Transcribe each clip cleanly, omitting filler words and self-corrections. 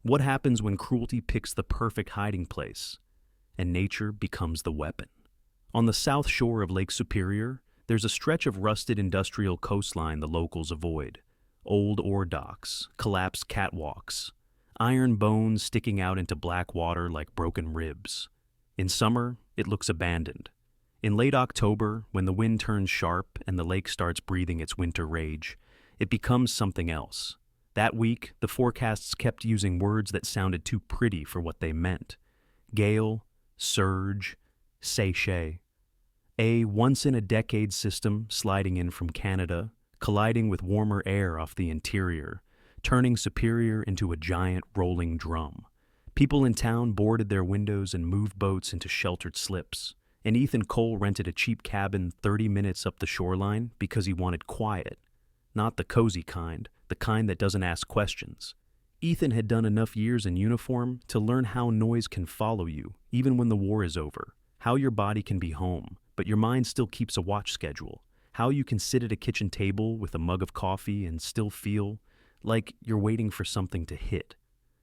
What happens when cruelty picks the perfect hiding place and nature becomes the weapon? On the south shore of Lake Superior, there's a stretch of rusted industrial coastline the locals avoid. Old ore docks, collapsed catwalks, iron bones sticking out into black water like broken ribs. In summer, it looks abandoned. In late October, when the wind turns sharp and the lake starts breathing its winter rage, it becomes something else. That week, the forecasts kept using words that sounded too pretty for what they meant. Gale, surge, seiche. A once-in-a-decade system sliding in from Canada, colliding with warmer air off the interior, turning Superior into a giant rolling drum. People in town boarded their windows and moved boats into sheltered slips, and Ethan Cole rented a cheap cabin 30 minutes up the shoreline because he wanted quiet. Not the cozy kind, the kind that doesn't ask questions. Ethan had done enough years in uniform to learn how noise can follow you, even when the war is over, how your body can be home, but your mind still keeps a watch schedule, how you can sit at a kitchen table with a mug of coffee and still feel like you're waiting for something to hit.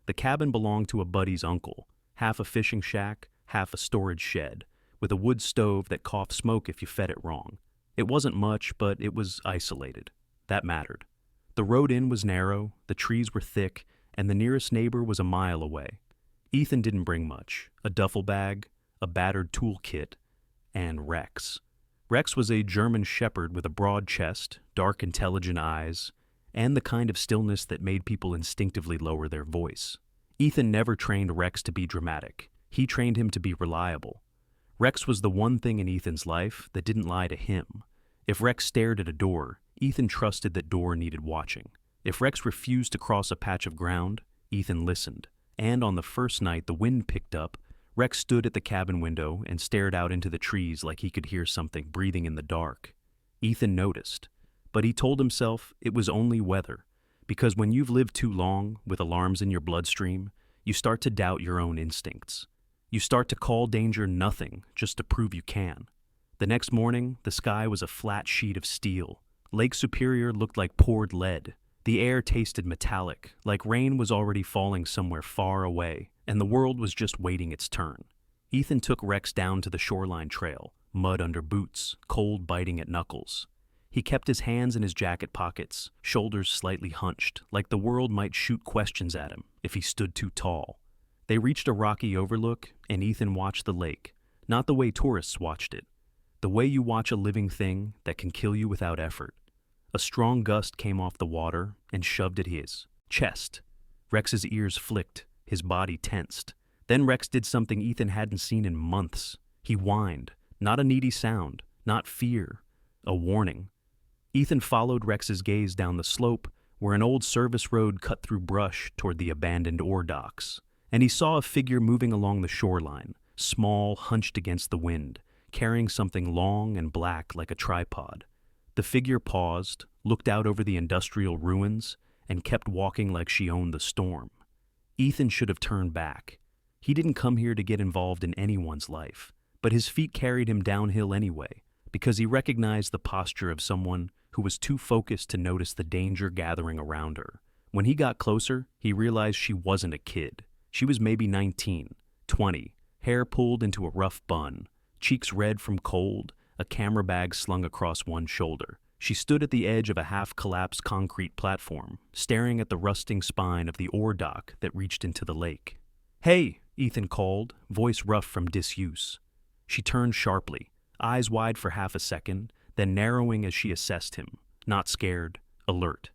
The cabin belonged to a buddy's uncle, half a fishing shack, half a storage shed, with a wood stove that coughed smoke if you fed it wrong. It wasn't much, but it was isolated. That mattered. The road in was narrow, the trees were thick, and the nearest neighbor was a mile away. Ethan didn't bring much: a duffel bag, a battered toolkit, and Rex. Rex was a German shepherd with a broad chest, dark, intelligent eyes, and the kind of stillness that made people instinctively lower their voice. Ethan never trained Rex to be dramatic. He trained him to be reliable. Rex was the one thing in Ethan's life that didn't lie to him. If Rex stared at a door, Ethan trusted that door needed watching. If Rex refused to cross a patch of ground, Ethan listened. And on the first night the wind picked up, Rex stood at the cabin window and stared out into the trees like he could hear something breathing in the dark. Ethan noticed, but he told himself it was only weather, because when you've lived too long with alarms in your bloodstream, you start to doubt your own instincts. You start to call danger nothing just to prove you can. The next morning, the sky was a flat sheet of steel. Lake Superior looked like poured lead. The air tasted metallic, like rain was already falling somewhere far away, and the world was just waiting its turn. Ethan took Rex down to the shoreline trail, mud under boots, cold biting at knuckles. He kept his hands in his jacket pockets, shoulders slightly hunched, like the world might shoot questions at him if he stood too tall. They reached a rocky overlook, and Ethan watched the lake, not the way tourists watched it, the way you watch a living thing that can kill you without effort. A strong gust came off the water and shoved at his chest. Rex's ears flicked, his body tensed. Then Rex did something Ethan hadn't seen in months. He whined, not a needy sound, not fear, a warning. Ethan followed Rex's gaze down the slope, where an old service road cut through brush toward the abandoned ore docks, and he saw a figure moving along the shoreline, small, hunched against the wind, carrying something long and black like a tripod. The figure paused, looked out over the industrial ruins, and kept walking like she owned the storm. Ethan should have turned back. He didn't come here to get involved in anyone's life, but his feet carried him downhill anyway, because he recognized the posture of someone who was too focused to notice the danger gathering around her. When he got closer, he realized she wasn't a kid. She was maybe 19, 20, hair pulled into a rough bun, cheeks red from cold, a camera bag slung across one shoulder. She stood at the edge of a half-collapsed concrete platform, staring at the rusting spine of the ore dock that reached into the lake. "Hey," Ethan called, voice rough from disuse. She turned sharply, eyes wide for half a second, then narrowing as she assessed him, not scared, alert.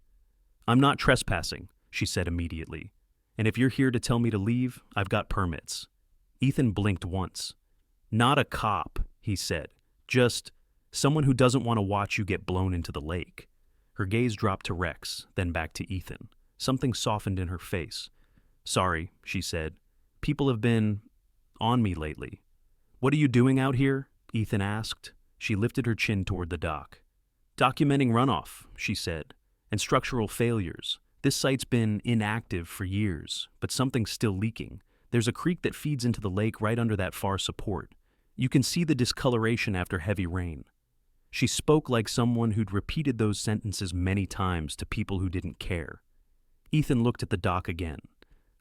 "I'm not trespassing," she said immediately. "And if you're here to tell me to leave, I've got permits." Ethan blinked once. "Not a cop," he said. "Just someone who doesn't want to watch you get blown into the lake." Her gaze dropped to Rex, then back to Ethan. Something softened in her face. "Sorry," she said. "People have been on me lately." "What are you doing out here?" Ethan asked. She lifted her chin toward the dock. "Documenting runoff," she said, "and structural failures. This site's been inactive for years, but something's still leaking. There's a creek that feeds into the lake right under that far support. You can see the discoloration after heavy rain." She spoke like someone who'd repeated those sentences many times to people who didn't care. Ethan looked at the dock again.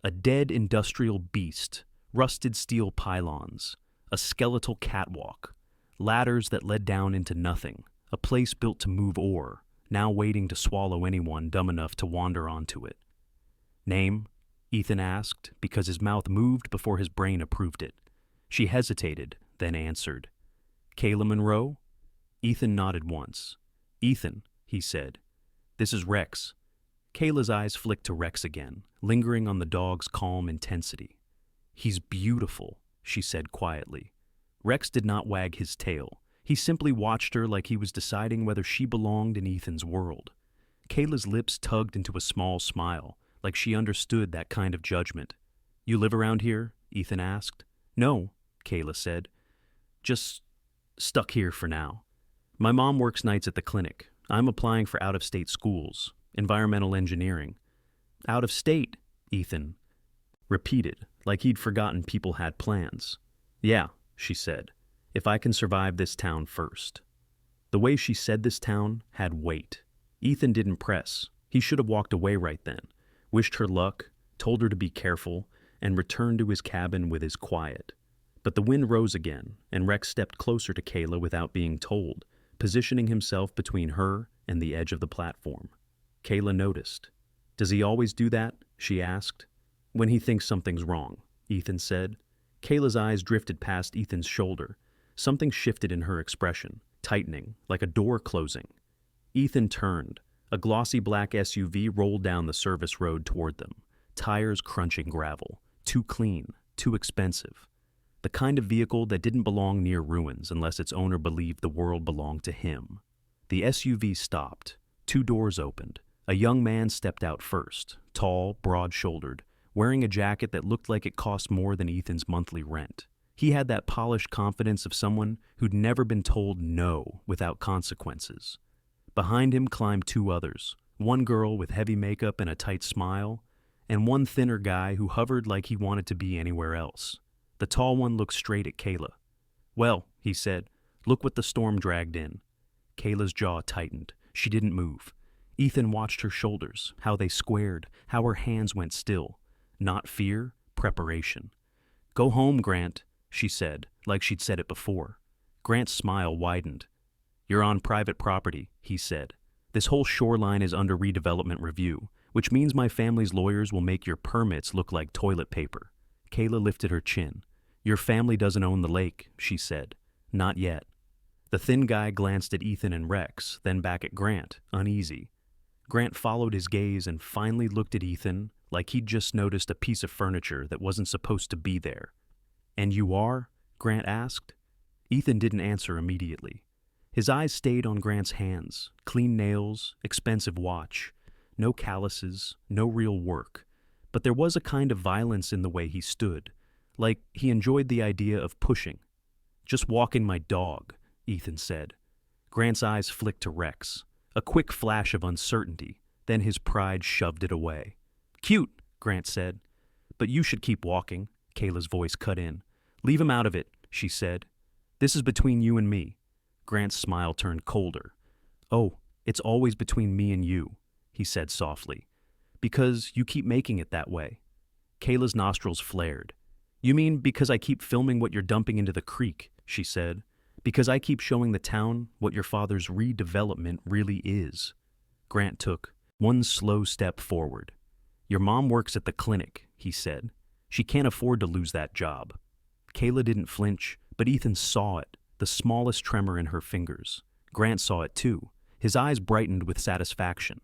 A dead industrial beast, rusted steel pylons, a skeletal catwalk, ladders that led down into nothing, a place built to move ore, now waiting to swallow anyone dumb enough to wander onto it. Name? Ethan asked, because his mouth moved before his brain approved it. She hesitated, then answered. Kayla Monroe? Ethan nodded once. Ethan, he said. This is Rex. Kayla's eyes flicked to Rex again, lingering on the dog's calm intensity. He's beautiful, she said quietly. Rex did not wag his tail. He simply watched her like he was deciding whether she belonged in Ethan's world. Kayla's lips tugged into a small smile, like she understood that kind of judgment. You live around here? Ethan asked. No, Kayla said. Just stuck here for now. My mom works nights at the clinic. I'm applying for out-of-state schools, environmental engineering. Out of state, Ethan repeated, like he'd forgotten people had plans. Yeah, she said, if I can survive this town first. The way she said this town had weight. Ethan didn't press. He should have walked away right then, wished her luck, told her to be careful, and returned to his cabin with his quiet. But the wind rose again, and Rex stepped closer to Kayla without being told, positioning himself between her and the edge of the platform. Kayla noticed. Does he always do that? She asked. When he thinks something's wrong, Ethan said. Kayla's eyes drifted past Ethan's shoulder. Something shifted in her expression, tightening, like a door closing. Ethan turned. A glossy black SUV rolled down the service road toward them, tires crunching gravel. Too clean, too expensive. The kind of vehicle that didn't belong near ruins unless its owner believed the world belonged to him. The SUV stopped. 2 doors opened. A young man stepped out first, tall, broad-shouldered, wearing a jacket that looked like it cost more than Ethan's monthly rent. He had that polished confidence of someone who'd never been told no without consequences. Behind him climbed 2 others, one girl with heavy makeup and a tight smile, and one thinner guy who hovered like he wanted to be anywhere else. The tall one looked straight at Kayla. Well, he said, look what the storm dragged in. Kayla's jaw tightened. She didn't move. Ethan watched her shoulders, how they squared, how her hands went still. Not fear, preparation. Go home, Grant, she said, like she'd said it before. Grant's smile widened. You're on private property, he said. This whole shoreline is under redevelopment review, which means my family's lawyers will make your permits look like toilet paper. Kayla lifted her chin. Your family doesn't own the lake, she said. Not yet. The thin guy glanced at Ethan and Rex, then back at Grant, uneasy. Grant followed his gaze and finally looked at Ethan like he'd just noticed a piece of furniture that wasn't supposed to be there. And you are? Grant asked. Ethan didn't answer immediately. His eyes stayed on Grant's hands, clean nails, expensive watch. No calluses, no real work. But there was a kind of violence in the way he stood, like he enjoyed the idea of pushing. Just walking my dog, Ethan said. Grant's eyes flicked to Rex. A quick flash of uncertainty, then his pride shoved it away. Cute, Grant said. But you should keep walking, Kayla's voice cut in. Leave him out of it, she said. This is between you and me. Grant's smile turned colder. Oh, it's always between me and you, he said softly. Because you keep making it that way. Kayla's nostrils flared. You mean because I keep filming what you're dumping into the creek, she said. Because I keep showing the town what your father's redevelopment really is. Grant took one slow step forward. Your mom works at the clinic, he said. She can't afford to lose that job. Kayla didn't flinch, but Ethan saw it, the smallest tremor in her fingers. Grant saw it too. His eyes brightened with satisfaction.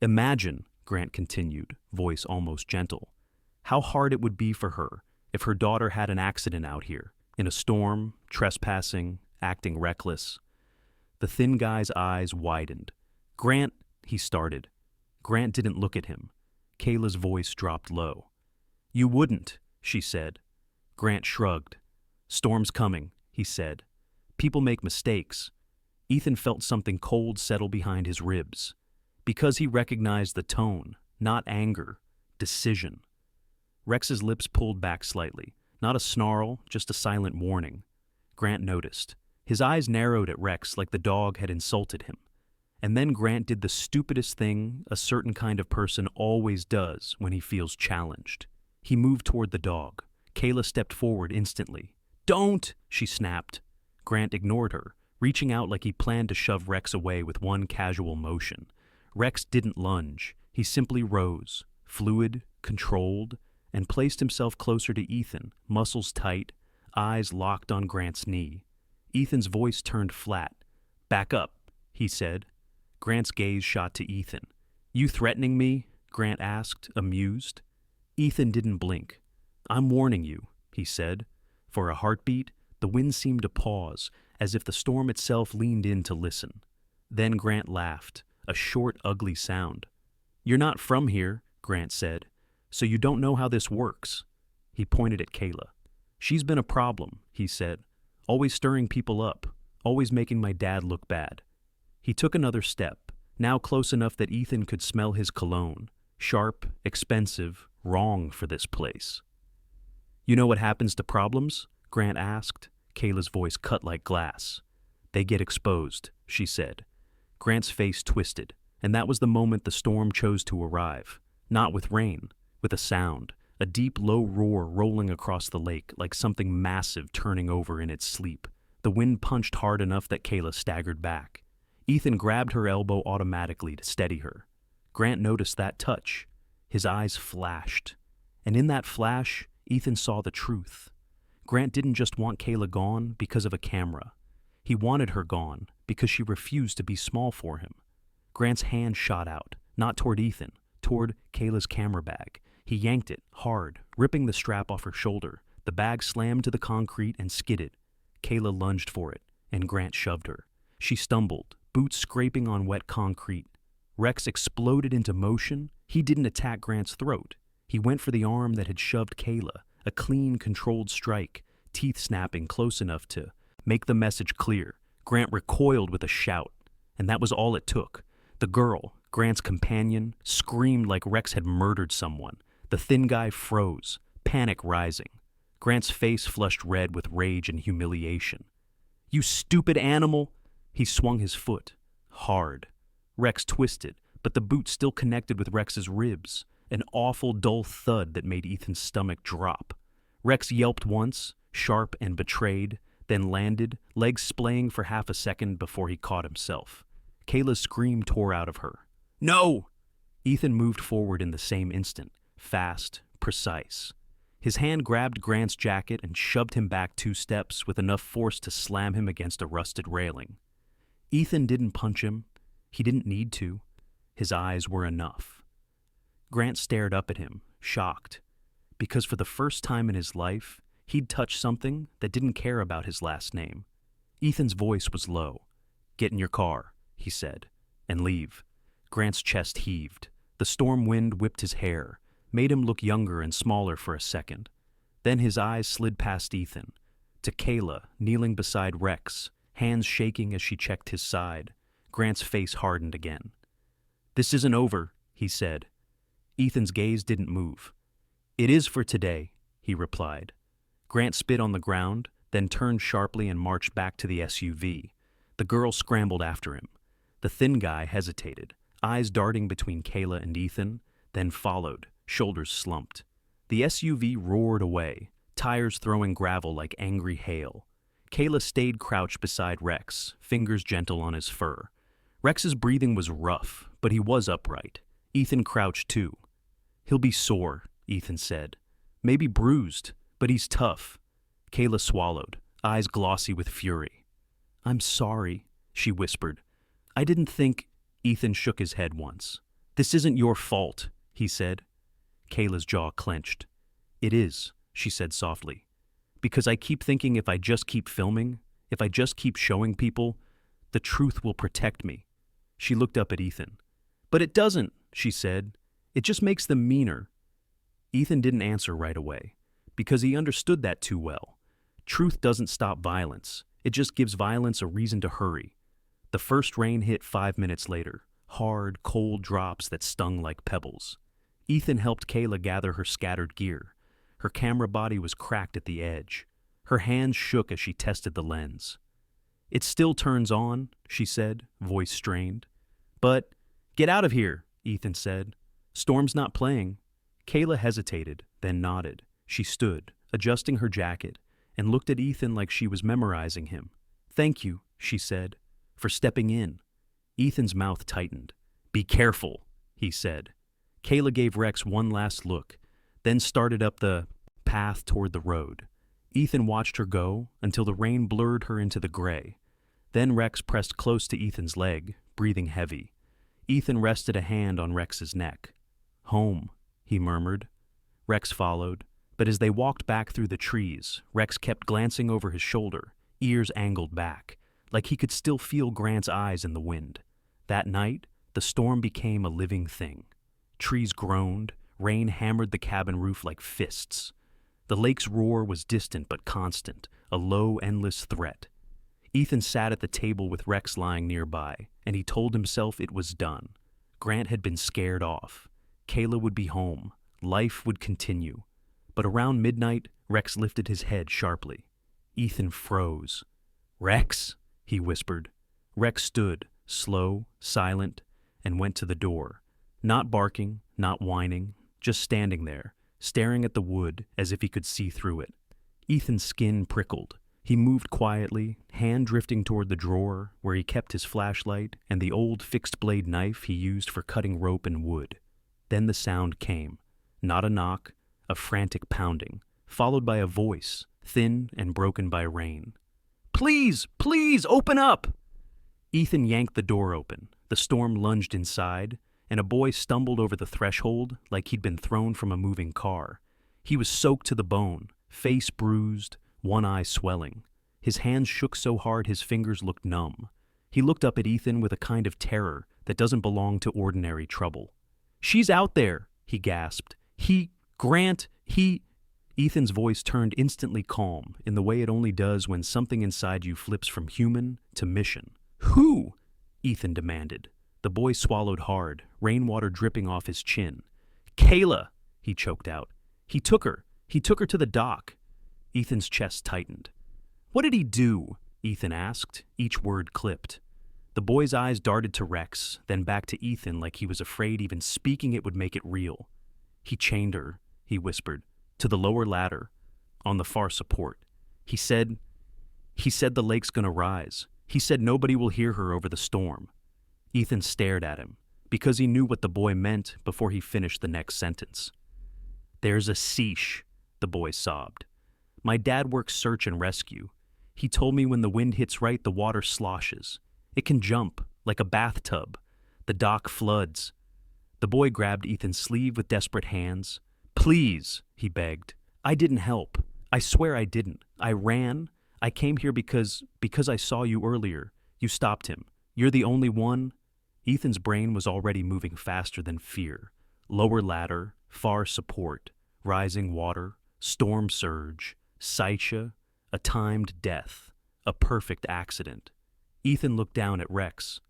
Imagine, Grant continued, voice almost gentle, how hard it would be for her if her daughter had an accident out here, in a storm, trespassing, acting reckless. The thin guy's eyes widened. Grant, he started. Grant didn't look at him. Kayla's voice dropped low. You wouldn't, she said. Grant shrugged. Storm's coming, he said. People make mistakes. Ethan felt something cold settle behind his ribs. Because he recognized the tone, not anger, decision. Rex's lips pulled back slightly. Not a snarl, just a silent warning. Grant noticed. His eyes narrowed at Rex like the dog had insulted him. And then Grant did the stupidest thing a certain kind of person always does when he feels challenged. He moved toward the dog. Kayla stepped forward instantly. "Don't!" she snapped. Grant ignored her, reaching out like he planned to shove Rex away with one casual motion. Rex didn't lunge. He simply rose, fluid, controlled, and placed himself closer to Ethan, muscles tight, eyes locked on Grant's knee. Ethan's voice turned flat. "Back up," he said. Grant's gaze shot to Ethan. "You threatening me?" Grant asked, amused. Ethan didn't blink. "I'm warning you," he said. For a heartbeat, the wind seemed to pause, as if the storm itself leaned in to listen. Then Grant laughed, a short, ugly sound. "You're not from here," Grant said, "so you don't know how this works." He pointed at Kayla. "She's been a problem," he said, "always stirring people up, always making my dad look bad." He took another step, now close enough that Ethan could smell his cologne, sharp, expensive, wrong for this place. "You know what happens to problems?" Grant asked. Kayla's voice cut like glass. "They get exposed," she said. Grant's face twisted, and that was the moment the storm chose to arrive. Not with rain, with a sound, a deep, low roar rolling across the lake like something massive turning over in its sleep. The wind punched hard enough that Kayla staggered back. Ethan grabbed her elbow automatically to steady her. Grant noticed that touch. His eyes flashed. And in that flash, Ethan saw the truth. Grant didn't just want Kayla gone because of a camera. He wanted her gone because she refused to be small for him. Grant's hand shot out, not toward Ethan, toward Kayla's camera bag. He yanked it, hard, ripping the strap off her shoulder. The bag slammed to the concrete and skidded. Kayla lunged for it, and Grant shoved her. She stumbled, boots scraping on wet concrete. Rex exploded into motion. He didn't attack Grant's throat. He went for the arm that had shoved Kayla, a clean, controlled strike, teeth snapping close enough to make the message clear. Grant recoiled with a shout, and that was all it took. The girl, Grant's companion, screamed like Rex had murdered someone. The thin guy froze, panic rising. Grant's face flushed red with rage and humiliation. "You stupid animal!" He swung his foot, hard. Rex twisted, but the boot still connected with Rex's ribs, an awful, dull thud that made Ethan's stomach drop. Rex yelped once, sharp and betrayed, then landed, legs splaying for half a second before he caught himself. Kayla's scream tore out of her. "No!" Ethan moved forward in the same instant, fast, precise. His hand grabbed Grant's jacket and shoved him back 2 steps with enough force to slam him against a rusted railing. Ethan didn't punch him. He didn't need to. His eyes were enough. Grant stared up at him, shocked, because for the first time in his life, he'd touched something that didn't care about his last name. Ethan's voice was low. "Get in your car," he said, "and leave." Grant's chest heaved. The storm wind whipped his hair, made him look younger and smaller for a second. Then his eyes slid past Ethan, to Kayla, kneeling beside Rex, hands shaking as she checked his side. Grant's face hardened again. "This isn't over," he said. Ethan's gaze didn't move. "It is for today," he replied. Grant spit on the ground, then turned sharply and marched back to the SUV. The girl scrambled after him. The thin guy hesitated, eyes darting between Kayla and Ethan, then followed, shoulders slumped. The SUV roared away, tires throwing gravel like angry hail. Kayla stayed crouched beside Rex, fingers gentle on his fur. Rex's breathing was rough, but he was upright. Ethan crouched too. "He'll be sore," Ethan said. "Maybe bruised, but he's tough." Kayla swallowed, eyes glossy with fury. "I'm sorry," she whispered. "I didn't think—" Ethan shook his head once. "This isn't your fault," he said. Kayla's jaw clenched. "It is," she said softly. "Because I keep thinking if I just keep filming, if I just keep showing people, the truth will protect me." She looked up at Ethan. "But it doesn't," she said. "It just makes them meaner." Ethan didn't answer right away, because he understood that too well. Truth doesn't stop violence. It just gives violence a reason to hurry. The first rain hit 5 minutes later, hard, cold drops that stung like pebbles. Ethan helped Kayla gather her scattered gear. Her camera body was cracked at the edge. Her hands shook as she tested the lens. "It still turns on," she said, voice strained. "But—" "Get out of here," Ethan said. "Storm's not playing." Kayla hesitated, then nodded. She stood, adjusting her jacket, and looked at Ethan like she was memorizing him. "Thank you," she said, "for stepping in." Ethan's mouth tightened. "Be careful," he said. Kayla gave Rex one last look, then started up the path toward the road. Ethan watched her go until the rain blurred her into the gray. Then Rex pressed close to Ethan's leg, breathing heavy. Ethan rested a hand on Rex's neck. "Home," he murmured. Rex followed, but as they walked back through the trees, Rex kept glancing over his shoulder, ears angled back, like he could still feel Grant's eyes in the wind. That night, the storm became a living thing. Trees groaned, rain hammered the cabin roof like fists. The lake's roar was distant but constant, a low, endless threat. Ethan sat at the table with Rex lying nearby, and he told himself it was done. Grant had been scared off. Kayla would be home. Life would continue. But around midnight, Rex lifted his head sharply. Ethan froze. "Rex," he whispered. Rex stood, slow, silent, and went to the door. Not barking, not whining, just standing there, staring at the wood as if he could see through it. Ethan's skin prickled. He moved quietly, hand drifting toward the drawer where he kept his flashlight and the old fixed-blade knife he used for cutting rope and wood. Then the sound came. Not a knock, a frantic pounding, followed by a voice, thin and broken by rain. "Please, please, open up!" Ethan yanked the door open. The storm lunged inside, and a boy stumbled over the threshold like he'd been thrown from a moving car. He was soaked to the bone, face bruised, one eye swelling. His hands shook so hard his fingers looked numb. He looked up at Ethan with a kind of terror that doesn't belong to ordinary trouble. "She's out there," he gasped. Grant. Ethan's voice turned instantly calm, in the way it only does when something inside you flips from human to mission. "Who?" Ethan demanded. The boy swallowed hard, rainwater dripping off his chin. "Kayla," he choked out. He took her to the dock." Ethan's chest tightened. "What did he do?" Ethan asked, each word clipped. The boy's eyes darted to Rex, then back to Ethan like he was afraid even speaking it would make it real. "He chained her," he whispered, "to the lower ladder, on the far support. He said the lake's gonna rise. He said nobody will hear her over the storm." Ethan stared at him, because he knew what the boy meant before he finished the next sentence. "There's a seiche," the boy sobbed. "My dad works search and rescue. He told me when the wind hits right, the water sloshes. It can jump, like a bathtub. The dock floods." The boy grabbed Ethan's sleeve with desperate hands. "Please," he begged. "I didn't help. I swear I didn't. I ran. I came here because I saw you earlier. You stopped him. You're the only one." Ethan's brain was already moving faster than fear. Lower ladder, far support, rising water, storm surge, Saicha, a timed death, a perfect accident. Ethan looked down at Rex.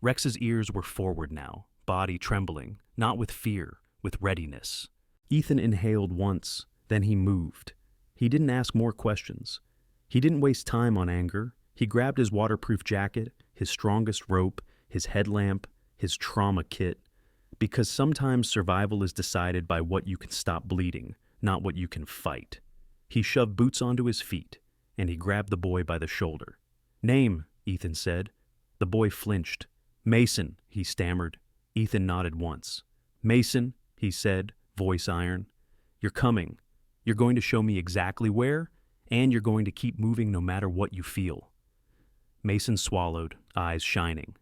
Rex's ears were forward now, body trembling, not with fear, with readiness. Ethan inhaled once, then he moved. He didn't ask more questions. He didn't waste time on anger. He grabbed his waterproof jacket, his strongest rope, his headlamp, his trauma kit, because sometimes survival is decided by what you can stop bleeding, not what you can fight. He shoved boots onto his feet, and he grabbed the boy by the shoulder. "Name," Ethan said. The boy flinched. "Mason," he stammered. Ethan nodded once. "Mason," he said, voice iron. "You're coming. You're going to show me exactly where, and you're going to keep moving no matter what you feel." Mason swallowed, eyes shining.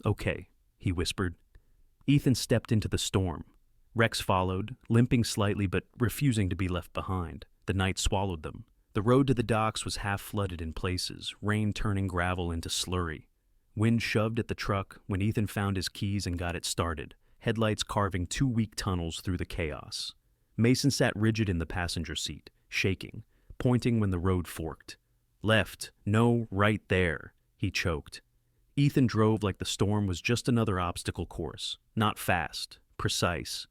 Okay," he whispered. Ethan stepped into the storm. Rex followed, limping slightly but refusing to be left behind. The night swallowed them. The road to the docks was half flooded in places, rain turning gravel into slurry. Wind shoved at the truck when Ethan found his keys and got it started, headlights carving 2 weak tunnels through the chaos. Mason sat rigid in the passenger seat, shaking, pointing when the road forked. "Left, no, right there," he choked. Ethan drove like the storm was just another obstacle course, not fast, precise,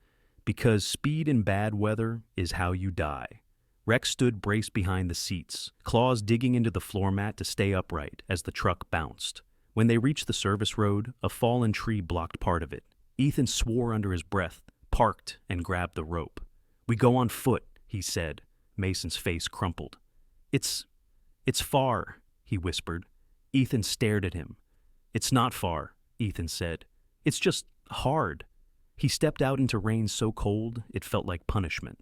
because speed in bad weather is how you die. Rex stood braced behind the seats, claws digging into the floor mat to stay upright as the truck bounced. When they reached the service road, a fallen tree blocked part of it. Ethan swore under his breath, parked, and grabbed the rope. "We go on foot," he said. Mason's face crumpled. It's far," he whispered. Ethan stared at him. "It's not far," Ethan said. "It's just hard." He stepped out into rain so cold it felt like punishment.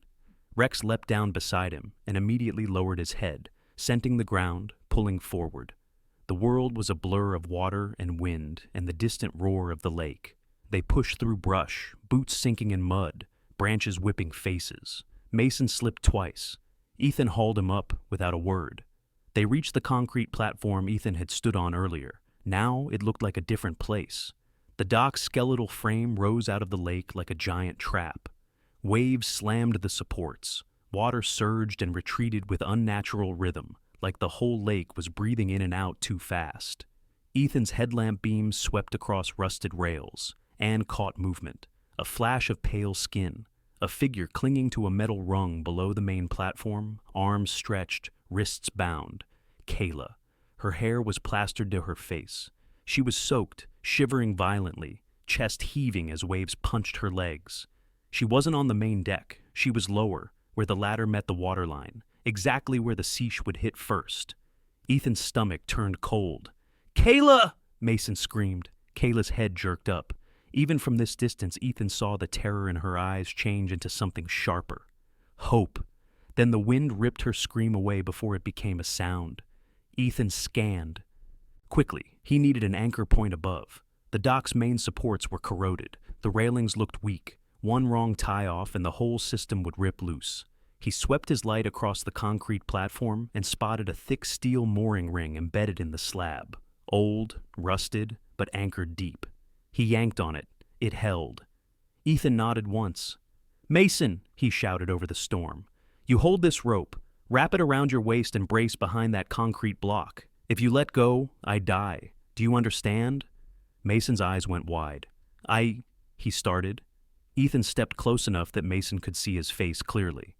Rex leapt down beside him and immediately lowered his head, scenting the ground, pulling forward. The world was a blur of water and wind and the distant roar of the lake. They pushed through brush, boots sinking in mud, branches whipping faces. Mason slipped twice. Ethan hauled him up without a word. They reached the concrete platform Ethan had stood on earlier. Now it looked like a different place. The dock's skeletal frame rose out of the lake like a giant trap. Waves slammed the supports. Water surged and retreated with unnatural rhythm, like the whole lake was breathing in and out too fast. Ethan's headlamp beams swept across rusted rails. Anne caught movement. A flash of pale skin. A figure clinging to a metal rung below the main platform, arms stretched, wrists bound. Kayla. Her hair was plastered to her face. She was soaked, shivering violently, chest heaving as waves punched her legs. She wasn't on the main deck. She was lower, where the ladder met the waterline, exactly where the siege would hit first. Ethan's stomach turned cold. "Kayla!" Mason screamed. Kayla's head jerked up. Even from this distance, Ethan saw the terror in her eyes change into something sharper. Hope. Then the wind ripped her scream away before it became a sound. Ethan scanned. Quickly, he needed an anchor point above. The dock's main supports were corroded. The railings looked weak. One wrong tie-off and the whole system would rip loose. He swept his light across the concrete platform and spotted a thick steel mooring ring embedded in the slab. Old, rusted, but anchored deep. He yanked on it. It held. Ethan nodded once. "Mason," he shouted over the storm. "You hold this rope. Wrap it around your waist and brace behind that concrete block. If you let go, I die. Do you understand?" Mason's eyes went wide. He started. Ethan stepped close enough that Mason could see his face clearly.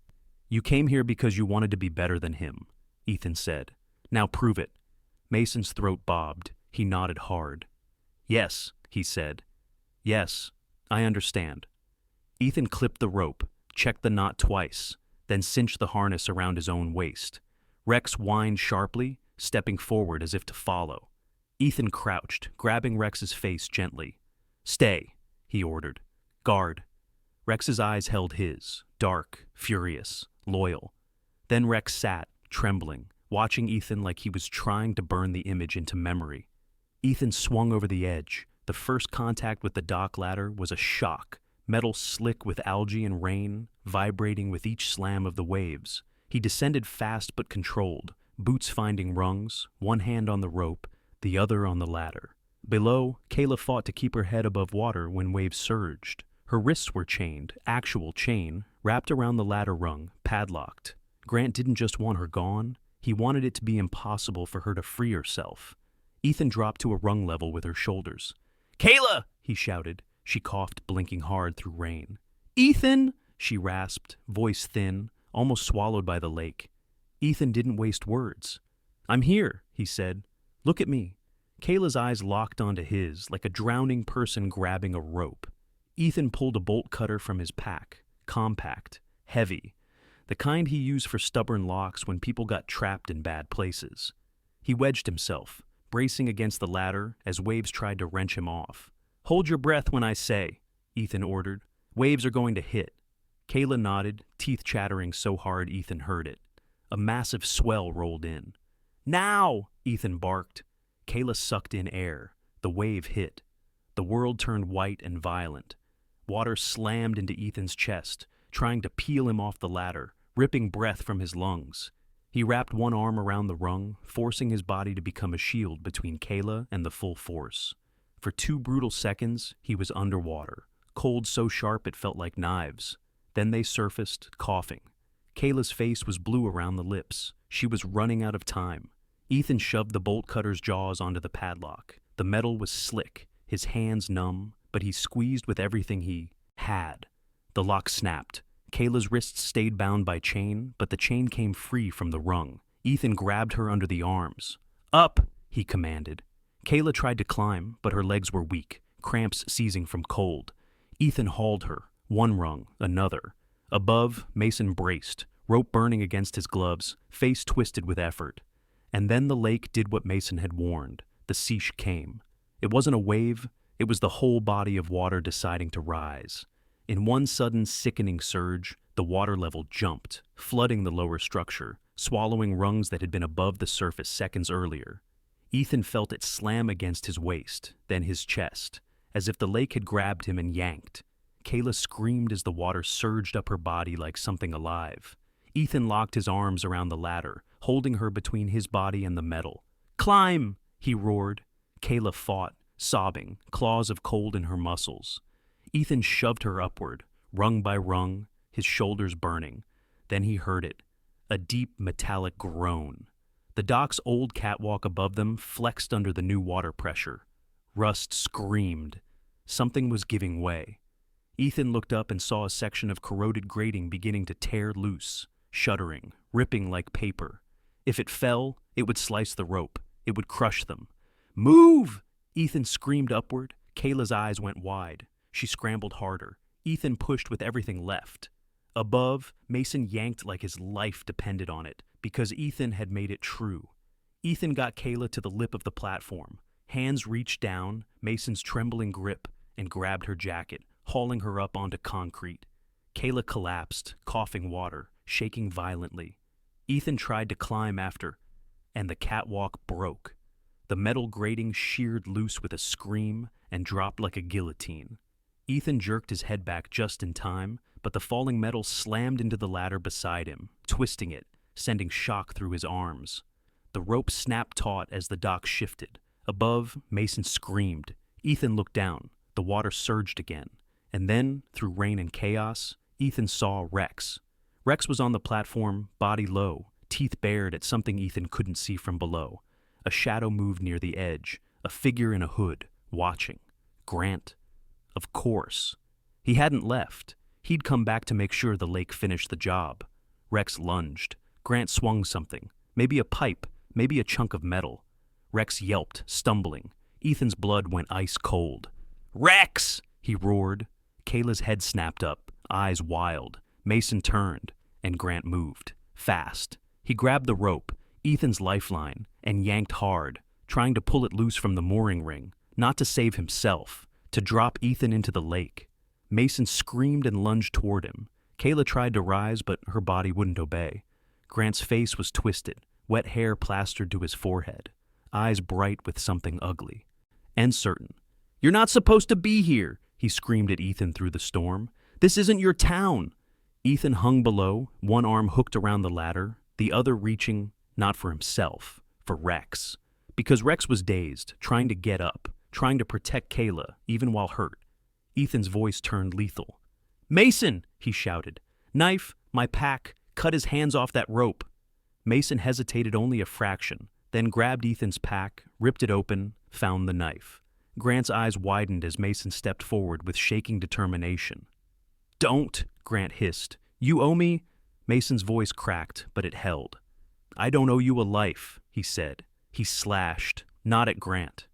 "You came here because you wanted to be better than him," Ethan said. "Now prove it." Mason's throat bobbed. He nodded hard. "Yes," he said. "Yes, I understand." Ethan clipped the rope, checked the knot twice, then cinched the harness around his own waist. Rex whined sharply, stepping forward as if to follow. Ethan crouched, grabbing Rex's face gently. "Stay," he ordered. "Guard." Rex's eyes held his, dark, furious, loyal. Then Rex sat, trembling, watching Ethan like he was trying to burn the image into memory. Ethan swung over the edge. The first contact with the dock ladder was a shock, metal slick with algae and rain, vibrating with each slam of the waves. He descended fast but controlled, boots finding rungs, one hand on the rope, the other on the ladder. Below, Kayla fought to keep her head above water when waves surged. Her wrists were chained, actual chain, wrapped around the ladder rung, padlocked. Grant didn't just want her gone, he wanted it to be impossible for her to free herself. Ethan dropped to a rung level with her shoulders. "Kayla!" he shouted. She coughed, blinking hard through rain. "Ethan!" she rasped, voice thin, almost swallowed by the lake. Ethan didn't waste words. "I'm here," he said. "Look at me." Kayla's eyes locked onto his, like a drowning person grabbing a rope. Ethan pulled a bolt cutter from his pack, compact, heavy, the kind he used for stubborn locks when people got trapped in bad places. He wedged himself, bracing against the ladder as waves tried to wrench him off. "Hold your breath when I say," Ethan ordered. "Waves are going to hit." Kayla nodded, teeth chattering so hard Ethan heard it. A massive swell rolled in. "Now!" Ethan barked. Kayla sucked in air. The wave hit. The world turned white and violent. Water slammed into Ethan's chest, trying to peel him off the ladder, ripping breath from his lungs. He wrapped one arm around the rung, forcing his body to become a shield between Kayla and the full force. For 2 brutal seconds, he was underwater, cold so sharp it felt like knives. Then they surfaced, coughing. Kayla's face was blue around the lips. She was running out of time. Ethan shoved the bolt cutter's jaws onto the padlock. The metal was slick, his hands numb, but he squeezed with everything he had. The lock snapped. Kayla's wrists stayed bound by chain, but the chain came free from the rung. Ethan grabbed her under the arms. "Up!" he commanded. Kayla tried to climb, but her legs were weak, cramps seizing from cold. Ethan hauled her, one rung, another. Above, Mason braced, rope burning against his gloves, face twisted with effort. And then the lake did what Mason had warned. The seesh came. It wasn't a wave, it was the whole body of water deciding to rise. In one sudden, sickening surge, the water level jumped, flooding the lower structure, swallowing rungs that had been above the surface seconds earlier. Ethan felt it slam against his waist, then his chest, as if the lake had grabbed him and yanked. Kayla screamed as the water surged up her body like something alive. Ethan locked his arms around the ladder, holding her between his body and the metal. "Climb!" he roared. Kayla fought, sobbing, claws of cold in her muscles. Ethan shoved her upward, rung by rung, his shoulders burning. Then he heard it, a deep metallic groan. The dock's old catwalk above them flexed under the new water pressure. Rust screamed. Something was giving way. Ethan looked up and saw a section of corroded grating beginning to tear loose, shuddering, ripping like paper. If it fell, it would slice the rope. It would crush them. "Move!" Ethan screamed upward. Kayla's eyes went wide. She scrambled harder. Ethan pushed with everything left. Above, Mason yanked like his life depended on it, because Ethan had made it true. Ethan got Kayla to the lip of the platform. Hands reached down, Mason's trembling grip, and grabbed her jacket, hauling her up onto concrete. Kayla collapsed, coughing water, shaking violently. Ethan tried to climb after, and the catwalk broke. The metal grating sheared loose with a scream and dropped like a guillotine. Ethan jerked his head back just in time, but the falling metal slammed into the ladder beside him, twisting it, sending shock through his arms. The rope snapped taut as the dock shifted. Above, Mason screamed. Ethan looked down. The water surged again. And then, through rain and chaos, Ethan saw Rex. Rex was on the platform, body low, teeth bared at something Ethan couldn't see from below. A shadow moved near the edge, a figure in a hood, watching. Grant. Of course. He hadn't left. He'd come back to make sure the lake finished the job. Rex lunged. Grant swung something. Maybe a pipe, maybe a chunk of metal. Rex yelped, stumbling. Ethan's blood went ice cold. "Rex!" he roared. Kayla's head snapped up, eyes wild. Mason turned, and Grant moved. Fast. He grabbed the rope, Ethan's lifeline, and yanked hard, trying to pull it loose from the mooring ring, not to save himself, to drop Ethan into the lake. Mason screamed and lunged toward him. Kayla tried to rise, but her body wouldn't obey. Grant's face was twisted, wet hair plastered to his forehead, eyes bright with something ugly and certain. "You're not supposed to be here," he screamed at Ethan through the storm. "This isn't your town." Ethan hung below, one arm hooked around the ladder, the other reaching, not for himself, for Rex. Because Rex was dazed, trying to get up, trying to protect Kayla, even while hurt. Ethan's voice turned lethal. "Mason!" he shouted. "Knife, my pack, cut his hands off that rope." Mason hesitated only a fraction, then grabbed Ethan's pack, ripped it open, found the knife. Grant's eyes widened as Mason stepped forward with shaking determination. "Don't," Grant hissed. "You owe me—" Mason's voice cracked, but it held. "I don't owe you a life," he said. He slashed, not at Grant.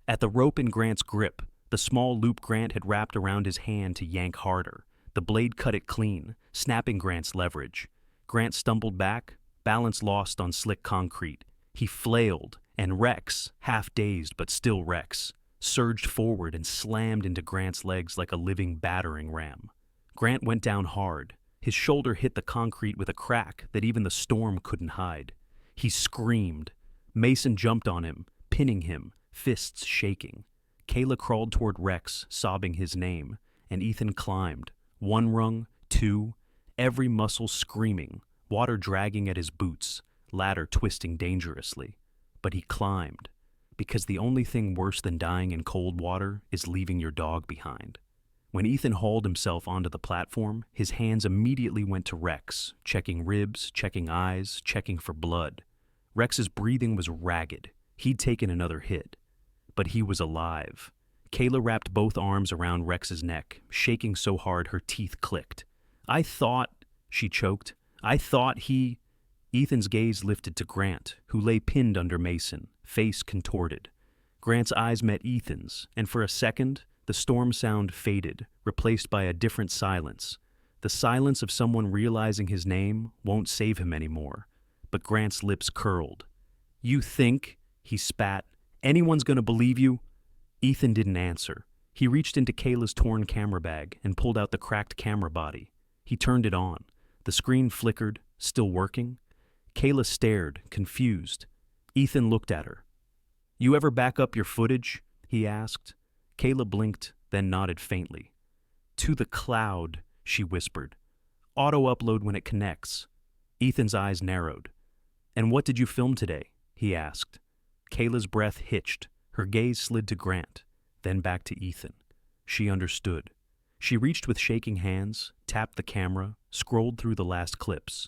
At the rope in Grant's grip, the small loop Grant had wrapped around his hand to yank harder. The blade cut it clean, snapping Grant's leverage. Grant stumbled back, balance lost on slick concrete. He flailed, and Rex, half-dazed but still Rex, surged forward and slammed into Grant's legs like a living battering ram. Grant went down hard. His shoulder hit the concrete with a crack that even the storm couldn't hide. He screamed. Mason jumped on him, pinning him, fists shaking. Kayla crawled toward Rex, sobbing his name, and Ethan climbed. One rung, two, every muscle screaming, water dragging at his boots, ladder twisting dangerously. But he climbed, because the only thing worse than dying in cold water is leaving your dog behind. When Ethan hauled himself onto the platform, his hands immediately went to Rex, checking ribs, checking eyes, checking for blood. Rex's breathing was ragged. He'd taken another hit. But he was alive. Kayla wrapped both arms around Rex's neck, shaking so hard her teeth clicked. "I thought," she choked, "I thought he—" Ethan's gaze lifted to Grant, who lay pinned under Mason, face contorted. Grant's eyes met Ethan's, and for a second, the storm sound faded, replaced by a different silence. The silence of someone realizing his name won't save him anymore. But Grant's lips curled. "You think," he spat, "anyone's gonna believe you?" Ethan didn't answer. He reached into Kayla's torn camera bag and pulled out the cracked camera body. He turned it on. The screen flickered, still working. Kayla stared, confused. Ethan looked at her. "You ever back up your footage?" he asked. Kayla blinked, then nodded faintly. "To the cloud," she whispered. "Auto-upload when it connects." Ethan's eyes narrowed. "And what did you film today?" he asked. Kayla's breath hitched. Her gaze slid to Grant, then back to Ethan. She understood. She reached with shaking hands, tapped the camera, scrolled through the last clips.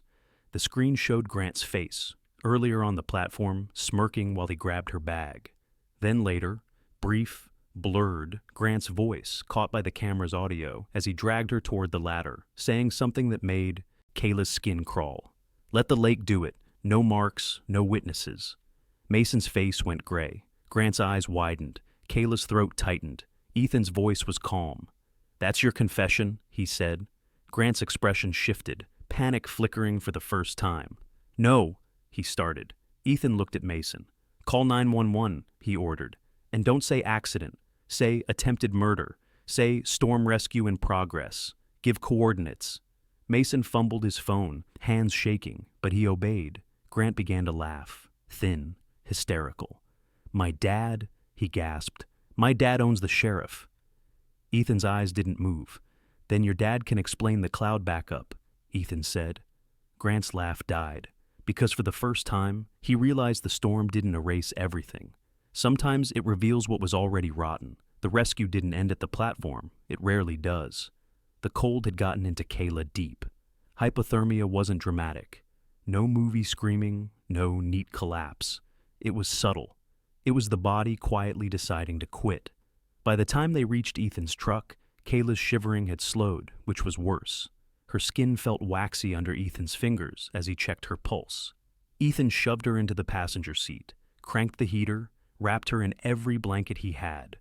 The screen showed Grant's face, earlier on the platform, smirking while he grabbed her bag. Then later, brief, blurred, Grant's voice caught by the camera's audio as he dragged her toward the ladder, saying something that made Kayla's skin crawl. "Let the lake do it. No marks, no witnesses." Mason's face went gray. Grant's eyes widened. Kayla's throat tightened. Ethan's voice was calm. "That's your confession," he said. Grant's expression shifted, panic flickering for the first time. "No," he started. Ethan looked at Mason. "Call 911, he ordered. "And don't say accident. Say attempted murder. Say storm rescue in progress. Give coordinates." Mason fumbled his phone, hands shaking, but he obeyed. Grant began to laugh, thin, hysterical. "My dad," he gasped. "My dad owns the sheriff." Ethan's eyes didn't move. "Then your dad can explain the cloud backup," Ethan said. Grant's laugh died, because for the first time, he realized the storm didn't erase everything. Sometimes it reveals what was already rotten. The rescue didn't end at the platform. It rarely does. The cold had gotten into Kayla deep. Hypothermia wasn't dramatic. No movie screaming, no neat collapse. It was subtle. It was the body quietly deciding to quit. By the time they reached Ethan's truck, Kayla's shivering had slowed, which was worse. Her skin felt waxy under Ethan's fingers as he checked her pulse. Ethan shoved her into the passenger seat, cranked the heater, wrapped her in every blanket he had.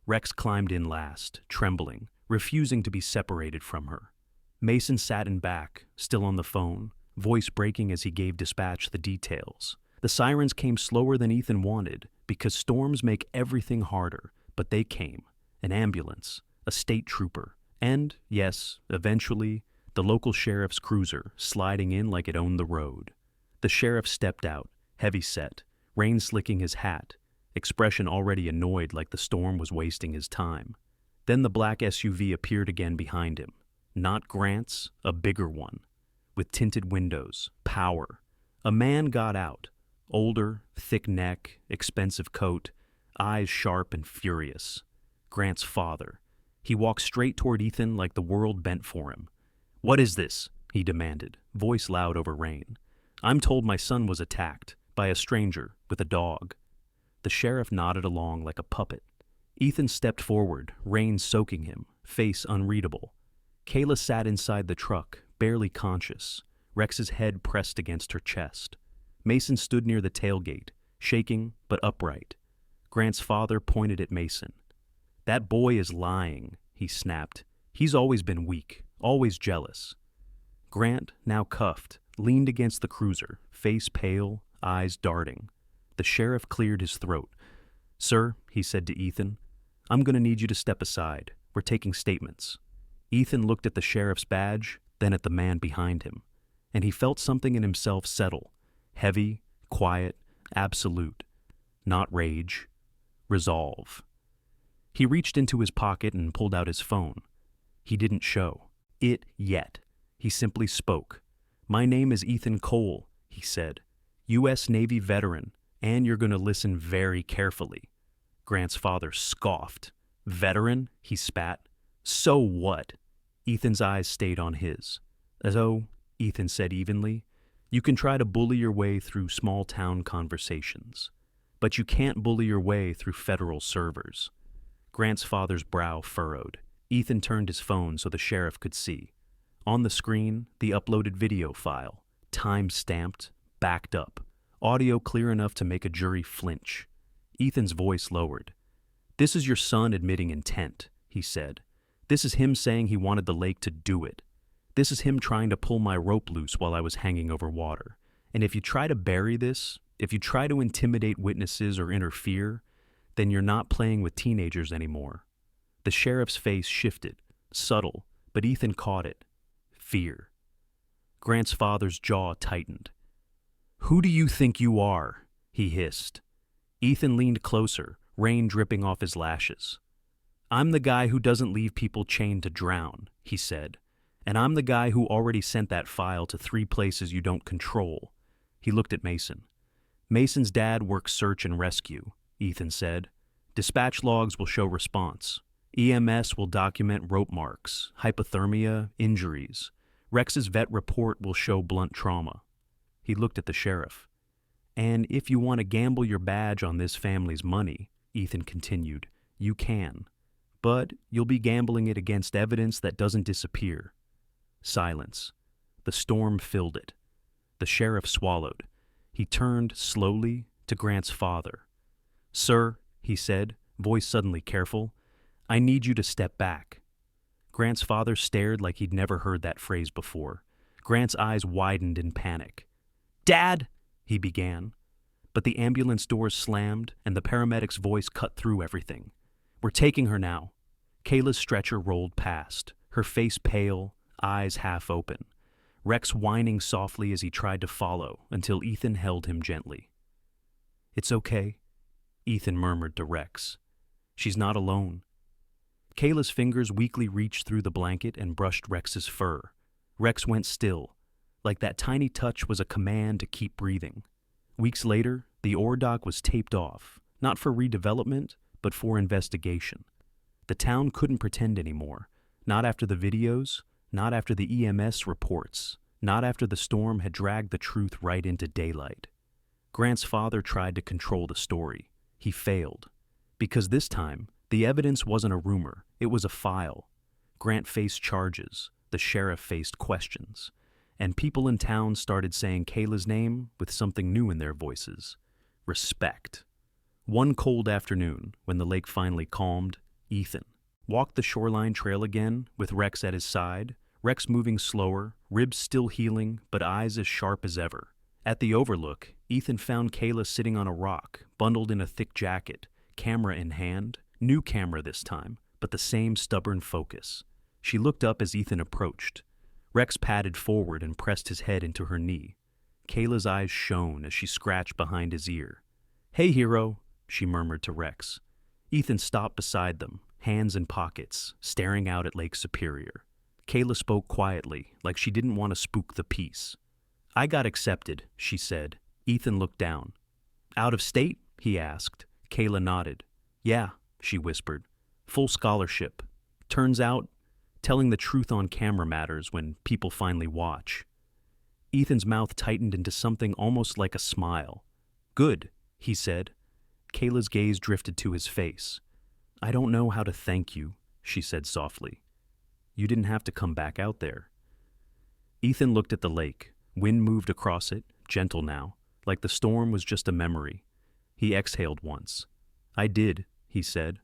Rex climbed in last, trembling, refusing to be separated from her. Mason sat in back, still on the phone, voice breaking as he gave dispatch the details. The sirens came slower than Ethan wanted, because storms make everything harder, but they came. An ambulance, a state trooper, and, yes, eventually, the local sheriff's cruiser, sliding in like it owned the road. The sheriff stepped out, heavy-set, rain-slicking his hat, expression already annoyed like the storm was wasting his time. Then the black SUV appeared again behind him. Not Grant's, a bigger one. With tinted windows, power. A man got out. Older, thick neck, expensive coat, eyes sharp and furious. Grant's father. He walked straight toward Ethan like the world bent for him. "What is this?" he demanded, voice loud over rain. "I'm told my son was attacked, by a stranger, with a dog." The sheriff nodded along like a puppet. Ethan stepped forward, rain soaking him, face unreadable. Kayla sat inside the truck, barely conscious, Rex's head pressed against her chest. Mason stood near the tailgate, shaking but upright. Grant's father pointed at Mason. "That boy is lying," he snapped. "He's always been weak, always jealous." Grant, now cuffed, leaned against the cruiser, face pale, eyes darting. The sheriff cleared his throat. "Sir," he said to Ethan, "I'm going to need you to step aside. We're taking statements." Ethan looked at the sheriff's badge, then at the man behind him, and he felt something in himself settle. Heavy, quiet, absolute. Not rage. Resolve. He reached into his pocket and pulled out his phone. He didn't show it yet. He simply spoke. "My name is Ethan Cole," he said. "U.S. Navy veteran, and you're going to listen very carefully." Grant's father scoffed. "Veteran?" he spat. "So what?" Ethan's eyes stayed on his. "So," Ethan said evenly, "you can try to bully your way through small-town conversations, but you can't bully your way through federal servers." Grant's father's brow furrowed. Ethan turned his phone so the sheriff could see. On the screen, the uploaded video file, time-stamped, backed up, audio clear enough to make a jury flinch. Ethan's voice lowered. "This is your son admitting intent," he said. "This is him saying he wanted the lake to do it. This is him trying to pull my rope loose while I was hanging over water. And if you try to bury this, if you try to intimidate witnesses or interfere, then you're not playing with teenagers anymore." The sheriff's face shifted, subtle, but Ethan caught it. Fear. Grant's father's jaw tightened. "Who do you think you are?" he hissed. Ethan leaned closer, rain dripping off his lashes. "I'm the guy who doesn't leave people chained to drown," he said. "And I'm the guy who already sent that file to 3 places you don't control." He looked at Mason. "Mason's dad works search and rescue," Ethan said. "Dispatch logs will show response. EMS will document rope marks, hypothermia, injuries. Rex's vet report will show blunt trauma." He looked at the sheriff. "And if you want to gamble your badge on this family's money," Ethan continued, "you can. But you'll be gambling it against evidence that doesn't disappear." Silence. The storm filled it. The sheriff swallowed. He turned slowly to Grant's father. "Sir," he said, voice suddenly careful, "I need you to step back." Grant's father stared like he'd never heard that phrase before. Grant's eyes widened in panic. "Dad!" he began. But the ambulance doors slammed, and the paramedic's voice cut through everything. "We're taking her now." Kayla's stretcher rolled past, her face pale, eyes half open. Rex whining softly as he tried to follow until Ethan held him gently. "It's okay," Ethan murmured to Rex. "She's not alone." Kayla's fingers weakly reached through the blanket and brushed Rex's fur. Rex went still, like that tiny touch was a command to keep breathing. Weeks later, the ore dock was taped off, not for redevelopment, but for investigation. The town couldn't pretend anymore, not after the videos, not after the EMS reports, not after the storm had dragged the truth right into daylight. Grant's father tried to control the story. He failed. Because this time, the evidence wasn't a rumor, it was a file. Grant faced charges, the sheriff faced questions, and people in town started saying Kayla's name with something new in their voices: respect. One cold afternoon, when the lake finally calmed, Ethan walked the shoreline trail again with Rex at his side, Rex moving slower, ribs still healing, but eyes as sharp as ever. At the overlook, Ethan found Kayla sitting on a rock, bundled in a thick jacket, camera in hand, new camera this time, but the same stubborn focus. She looked up as Ethan approached. Rex padded forward and pressed his head into her knee. Kayla's eyes shone as she scratched behind his ear. "Hey, hero," she murmured to Rex. Ethan stopped beside them, hands in pockets, staring out at Lake Superior. Kayla spoke quietly, like she didn't want to spook the peace. "I got accepted," she said. Ethan looked down. "Out of state?" he asked. Kayla nodded. "Yeah," she whispered. "Full scholarship. Turns out, telling the truth on camera matters when people finally watch." Ethan's mouth tightened into something almost like a smile. "Good," he said. Kayla's gaze drifted to his face. "I don't know how to thank you," she said softly. "You didn't have to come back out there." Ethan looked at the lake. Wind moved across it, gentle now, like the storm was just a memory. He exhaled once. "I did," he said.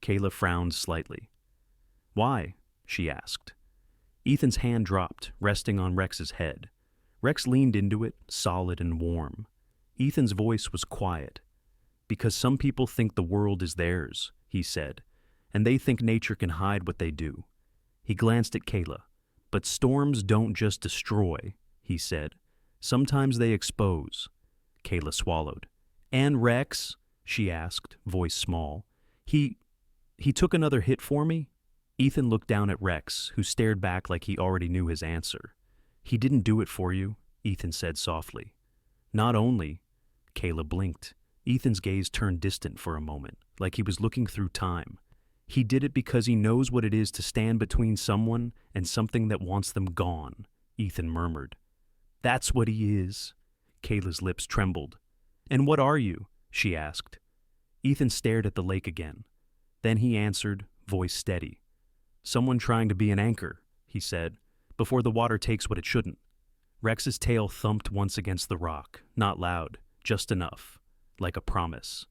Kayla frowned slightly. "Why?" she asked. Ethan's hand dropped, resting on Rex's head. Rex leaned into it, solid and warm. Ethan's voice was quiet. "Because some people think the world is theirs," he said, "and they think nature can hide what they do." He glanced at Kayla. "But storms don't just destroy," he said. "Sometimes they expose." Kayla swallowed. "And Rex?" she asked, voice small. He took another hit for me?" Ethan looked down at Rex, who stared back like he already knew his answer. "He didn't do it for you," Ethan said softly. "Not only." Kayla blinked. Ethan's gaze turned distant for a moment, like he was looking through time. "He did it because he knows what it is to stand between someone and something that wants them gone," Ethan murmured. "That's what he is." Kayla's lips trembled. "And what are you?" she asked. Ethan stared at the lake again. Then he answered, voice steady. "Someone trying to be an anchor," he said, "before the water takes what it shouldn't." Rex's tail thumped once against the rock, not loud, just enough, like a promise.